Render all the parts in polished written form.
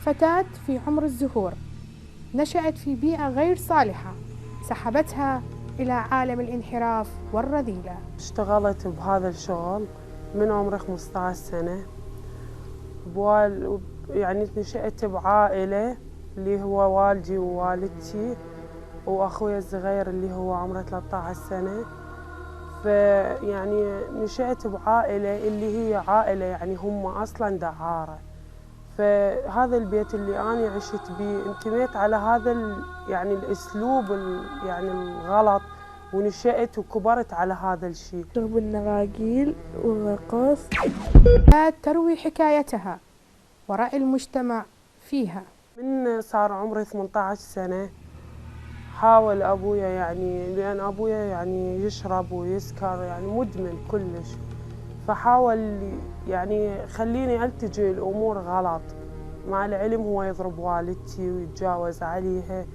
فتاة في عمر الزهور نشأت في بيئة غير صالحة سحبتها إلى عالم الانحراف والرذيلة. اشتغلت بهذا الشغل من عمري 15 سنة. يعني نشأت بعائلة اللي هو والدي ووالدتي وأخوي الصغير اللي هو عمره 13 سنة. فيعني نشأت بعائلة اللي هي عائلة يعني هم أصلاً دعارة. فهذا البيت اللي أنا عشت به انتميت على هذا يعني الأسلوب يعني الغلط، ونشأت وكبرت على هذا الشيء. شرب النراجيل والرقص. تروي حكايتها ورأي المجتمع فيها. من صار عمري 18 سنة حاول أبويا يعني، لأن أبويا يعني يشرب ويسكر يعني مدمن كلش، فحاول يعني خليني ألتجئ الأمور غلط. مع العلم هو يضرب والدتي ويتجاوز عليها،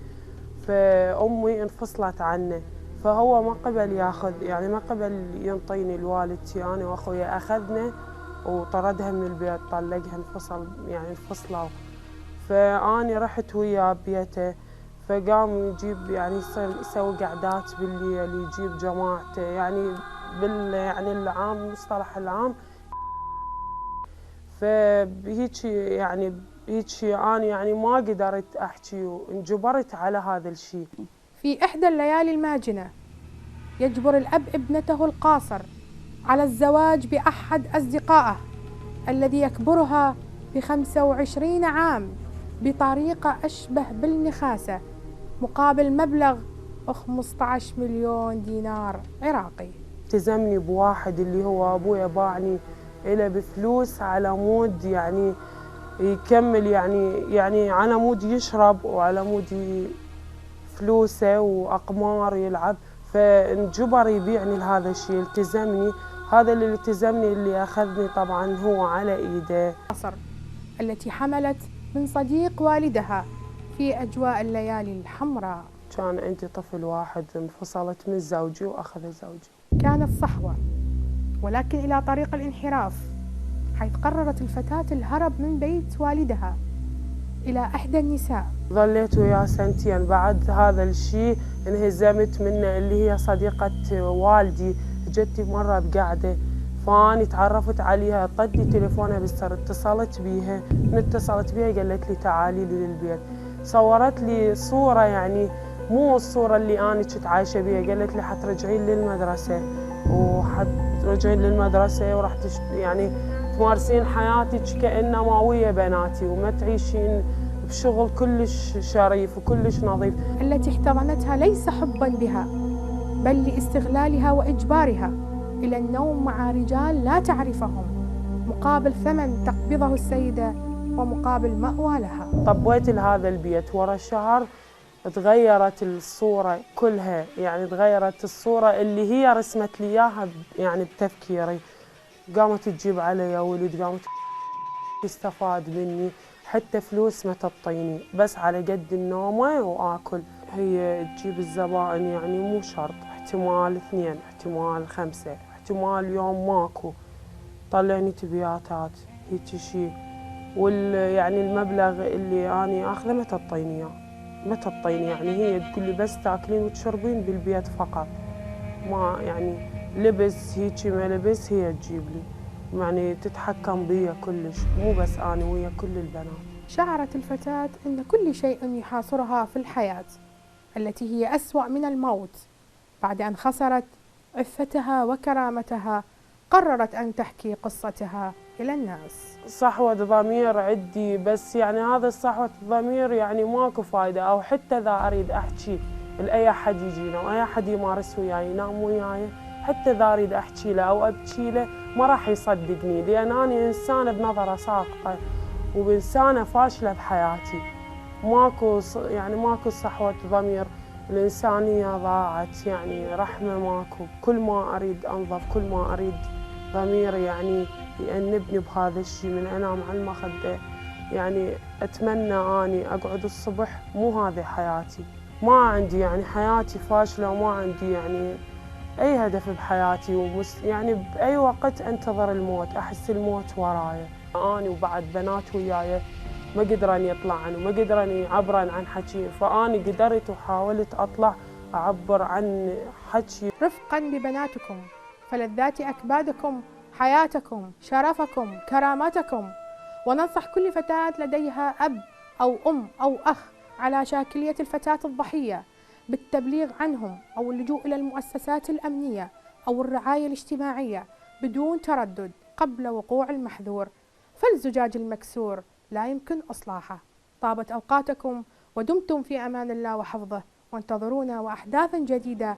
فأمي انفصلت عنه، فهو ما قبل ياخذ يعني ما قبل ينطيني لوالدتي. أنا وأخويا أخذنا وطردها من البيت، طلقها، انفصلوا. فأني رحت وياه بيته، فقام يجيب يعني يصير يسوي قعدات بالليل، يجيب جماعته يعني يعني العام المصطلح العام. فهيك يعني أنا يعني ما قدرت أحكي وانجبرت على هذا الشيء. في إحدى الليالي الماجنة يجبر الأب ابنته القاصر على الزواج بأحد أصدقائه الذي يكبرها ب25 عام بطريقة أشبه بالنخاسة مقابل مبلغ 15 مليون دينار عراقي. التزمني بواحد اللي هو أبويا باعني إلى بفلوس على مود يعني يكمل يعني على مود يشرب وعلى مود فلوسه وأقمار يلعب، فانجبر يبيعني لهذا الشيء. التزمني، هذا اللي التزمني اللي أخذني طبعا هو على إيده. التي حملت من صديق والدها في أجواء الليالي الحمراء. كان عندي طفل واحد، انفصلت من زوجي وأخذ زوجي. كانت صحوة ولكن إلى طريق الانحراف، حيث قررت الفتاة الهرب من بيت والدها إلى إحدى النساء. ظليت وياه سنتين. بعد هذا الشيء انهزمت منه، اللي هي صديقة والدي جت مرة بقعدة، فاني تعرفت عليها، طدي تليفونها بالسر، اتصلت بيها قالت لي تعالي لي للبيت. صورت لي صورة يعني مو الصورة اللي أنا كنت عايشة بيها، قالت لي حترجعين للمدرسة وراح يعني تمارسين حياتك كأنما ويا بناتي، وما تعيشين بشغل كلش شريف وكلش نظيف. التي احتضنتها ليس حبا بها بل لاستغلالها وإجبارها إلى النوم مع رجال لا تعرفهم مقابل ثمن تقبضه السيدة ومقابل مأوى لها. طبيت لهذا البيت، ورا شهر تغيرت الصورة كلها، يعني تغيرت الصورة اللي هي رسمت لي إياها يعني بتفكيري. قامت تجيب علي ولد، قامت تستفاد مني، حتى فلوس ما تعطيني، بس على قد النومة وآكل. هي تجيب الزبائن يعني مو شرط، احتمال 2، احتمال 5، احتمال يوم ماكو، طلعني تبياتات هيك شيء. يعني المبلغ اللي أنا آخذه ما تعطيني إياه، ما تعطيني، يعني هي تقول لي بس تاكلين وتشربين بالبيت فقط، ما يعني لبس هيك ما لبس هي تجيب لي، يعني تتحكم بيا كلش، مو بس أنا ويا كل البنات. شعرت الفتاة أن كل شيء يحاصرها في الحياة التي هي أسوأ من الموت. بعد أن خسرت عفتها وكرامتها قررت أن تحكي قصتها إلى الناس. صحوة ضمير عندي، بس يعني هذا الصحوة الضمير يعني ماكو فايدة، أو حتى إذا أريد أحكي لأي أحد يجينا وأي أحد يمارس وياي ينام وياي، حتى إذا أريد أحكي له أو أبكي له ما راح يصدقني، لأن أنا إنسانة بنظرة ساقطة وإنسانة فاشلة بحياتي. ماكو صحوة ضمير، الإنسانية ضاعت، يعني رحمة ماكو. كل ما أريد أنظف، كل ما أريد ضميري يعني يأنبني بهذا الشيء من أنام على المخدة. يعني أتمنى أني أقعد الصبح مو هذه حياتي، ما عندي يعني حياتي فاشلة وما عندي يعني أي هدف بحياتي، يعني بأي وقت أنتظر الموت، أحس الموت وراي. أنا وبعد بنات وياي ما قدرن يطلعن وما قدرن يعبرن عن حكي، فأنا قدرت وحاولت أطلع أعبر عن حكي. رفقا ببناتكم، فلذات أكبادكم حياتكم، شرفكم، كرامتكم. وننصح كل فتاة لديها أب أو أم أو أخ على شاكلية الفتاة الضحية بالتبليغ عنهم أو اللجوء إلى المؤسسات الأمنية أو الرعاية الاجتماعية بدون تردد قبل وقوع المحذور، فالزجاج المكسور لا يمكن إصلاحه. طابت أوقاتكم ودمتم في أمان الله وحفظه، وانتظرونا وأحداث جديدة